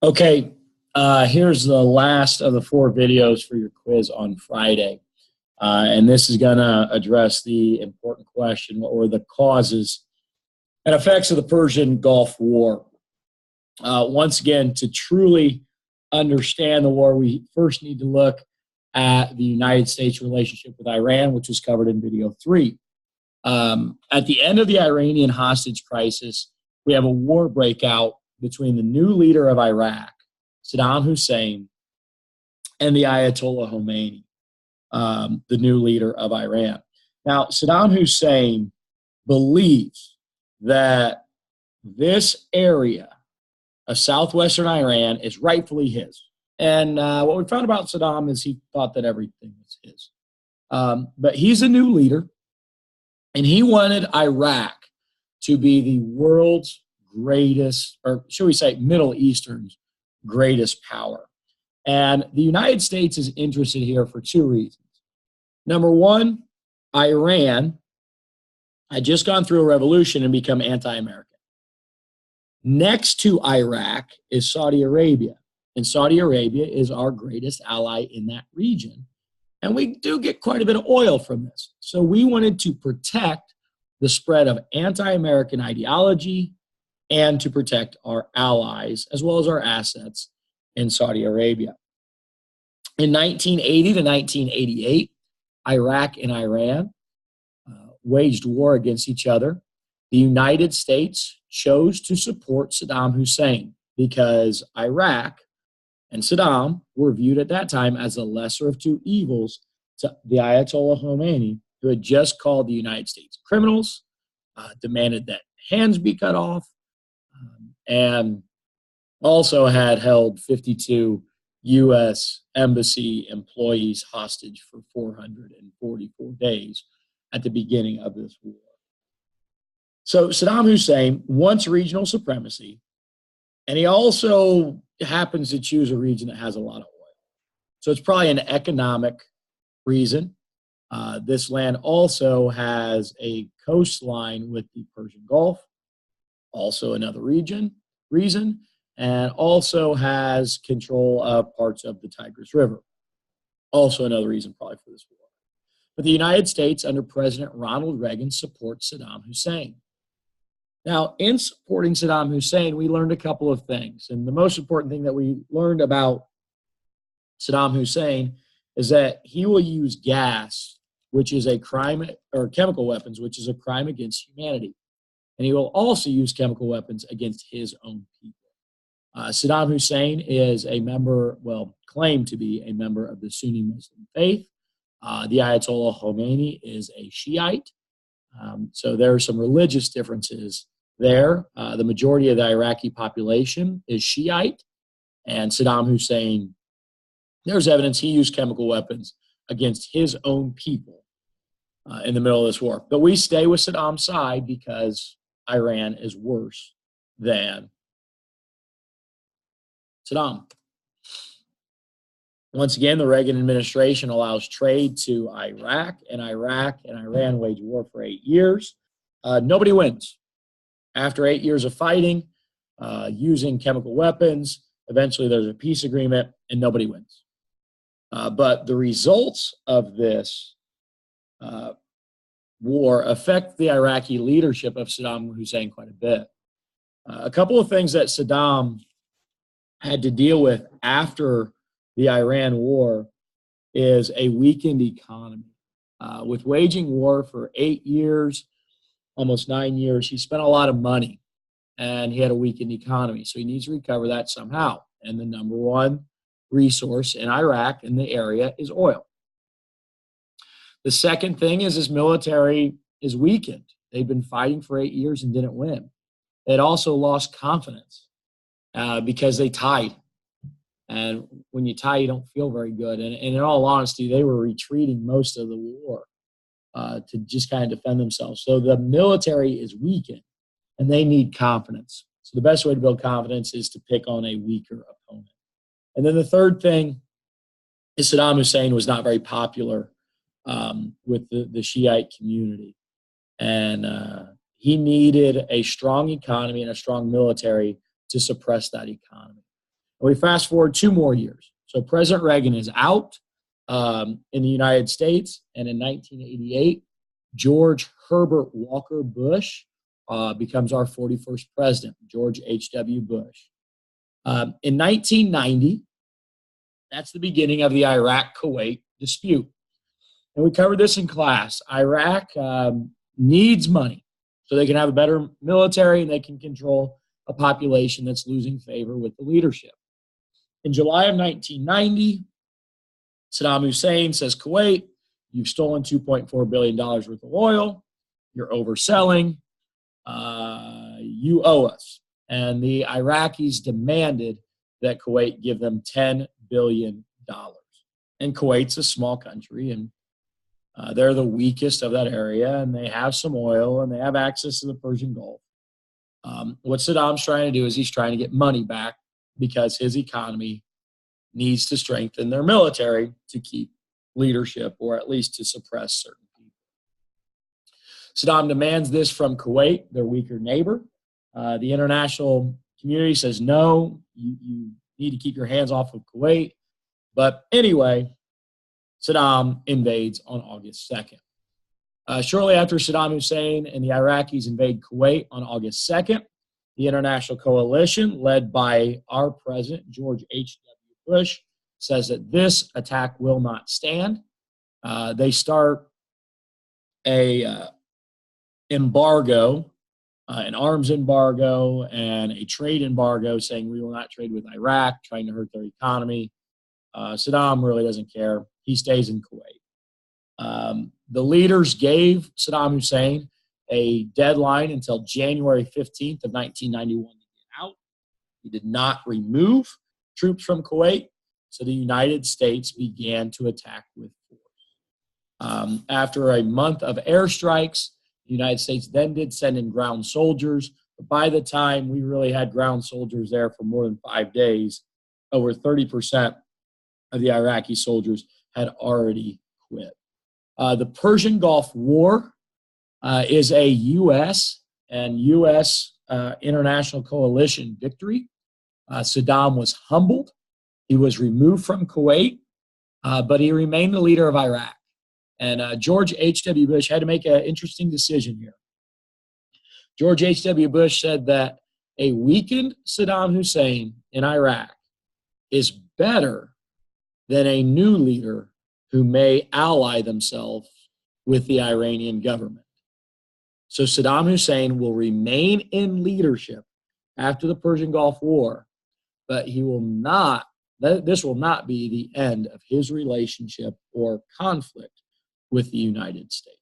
Okay, here's the last of the 4 videos for your quiz on Friday. And this is going to address the important question: what were the causes and effects of the Persian Gulf War? Once again, to truly understand the war, we first need to look at the United States' relationship with Iran, which was covered in video 3. At the end of the Iranian hostage crisis, we have a war breakout between the new leader of Iraq, Saddam Hussein, and the Ayatollah Khomeini, the new leader of Iran. Now, Saddam Hussein believes that this area of southwestern Iran is rightfully his. And what we found about Saddam is he thought that everything was his. But he's a new leader, and he wanted Iraq to be the world's greatest, or should we say Middle Eastern's greatest power. And the United States is interested here for 2 reasons. Number one, Iran had just gone through a revolution and become anti-American. Next to Iraq is Saudi Arabia, and Saudi Arabia is our greatest ally in that region. And we do get quite a bit of oil from this. So we wanted to protect the spread of anti-American ideology and to protect our allies as well as our assets in Saudi Arabia. In 1980 to 1988, Iraq and Iran waged war against each other. The United States chose to support Saddam Hussein because Iraq and Saddam were viewed at that time as the lesser of 2 evils to the Ayatollah Khomeini, who had just called the United States criminals, demanded that hands be cut off, and also had held 52 U.S. embassy employees hostage for 444 days at the beginning of this war. So Saddam Hussein wants regional supremacy, and he also happens to choose a region that has a lot of oil. So it's probably an economic reason. This land also has a coastline with the Persian Gulf, also another reason, and also has control of parts of the Tigris River. Also another reason probably for this war. But the United States under President Ronald Reagan supports Saddam Hussein. Now, in supporting Saddam Hussein, we learned a couple of things. And the most important thing that we learned about Saddam Hussein is that he will use gas, which is a crime, or chemical weapons, which is a crime against humanity. And he will also use chemical weapons against his own people. Saddam Hussein is a member, well, claimed to be a member of the Sunni Muslim faith. The Ayatollah Khomeini is a Shiite. So there are some religious differences there. The majority of the Iraqi population is Shiite, and Saddam Hussein, there's evidence he used chemical weapons against his own people in the middle of this war. But we stay with Saddam's side because Iran is worse than Saddam. Once again, the Reagan administration allows trade to Iraq and Iran wage war for 8 years. Nobody wins. After 8 years of fighting, using chemical weapons, eventually there's a peace agreement and nobody wins. But the results of this war affect the Iraqi leadership of Saddam Hussein quite a bit. A couple of things that Saddam had to deal with after the Iran war is a weakened economy. With waging war for 8 years, almost 9 years, he spent a lot of money and he had a weakened economy. So he needs to recover that somehow. And the number one resource in Iraq in the area is oil. The second thing is his military is weakened. They've been fighting for 8 years and didn't win. They'd also lost confidence because they tied. And when you tie, you don't feel very good. And in all honesty, they were retreating most of the war to just kind of defend themselves. So the military is weakened, and they need confidence. So the best way to build confidence is to pick on a weaker opponent. And then the third thing is Saddam Hussein was not very popular with the Shiite community. And he needed a strong economy and a strong military to suppress that economy. We fast forward 2 more years. So President Reagan is out in the United States, and in 1988, George Herbert Walker Bush becomes our 41st president, George H.W. Bush. In 1990, that's the beginning of the Iraq-Kuwait dispute. And we covered this in class. Iraq needs money so they can have a better military and they can control a population that's losing favor with the leadership. In July of 1990, Saddam Hussein says, Kuwait, you've stolen $2.4 billion worth of oil. You're overselling. You owe us. And the Iraqis demanded that Kuwait give them $10 billion. And Kuwait's a small country, and they're the weakest of that area, and they have some oil, and they have access to the Persian Gulf. What Saddam's trying to do is he's trying to get money back because his economy needs to strengthen their military to keep leadership or at least to suppress certain people. Saddam demands this from Kuwait, their weaker neighbor. The international community says, no, you need to keep your hands off of Kuwait. But anyway, Saddam invades on August 2nd. Shortly after Saddam Hussein and the Iraqis invade Kuwait on August 2nd, the international coalition, led by our president, George H.W. Bush, says that this attack will not stand. They start a embargo, an arms embargo and a trade embargo, saying we will not trade with Iraq, trying to hurt their economy. Saddam really doesn't care. He stays in Kuwait. The leaders gave Saddam Hussein a deadline until January 15th of 1991 to get out. He did not remove troops from Kuwait, so the United States began to attack with force. After a month of airstrikes, the United States then did send in ground soldiers. But by the time we really had ground soldiers there for more than 5 days, over 30% of the Iraqi soldiers had already quit. The Persian Gulf War is a U.S. and U.S. International coalition victory. Saddam was humbled. He was removed from Kuwait, but he remained the leader of Iraq. And George H.W. Bush had to make an interesting decision here. George H.W. Bush said that a weakened Saddam Hussein in Iraq is better than a new leader who may ally themselves with the Iranian government. So Saddam Hussein will remain in leadership after the Persian Gulf War, but he will not, this will not be the end of his relationship or conflict with the United States.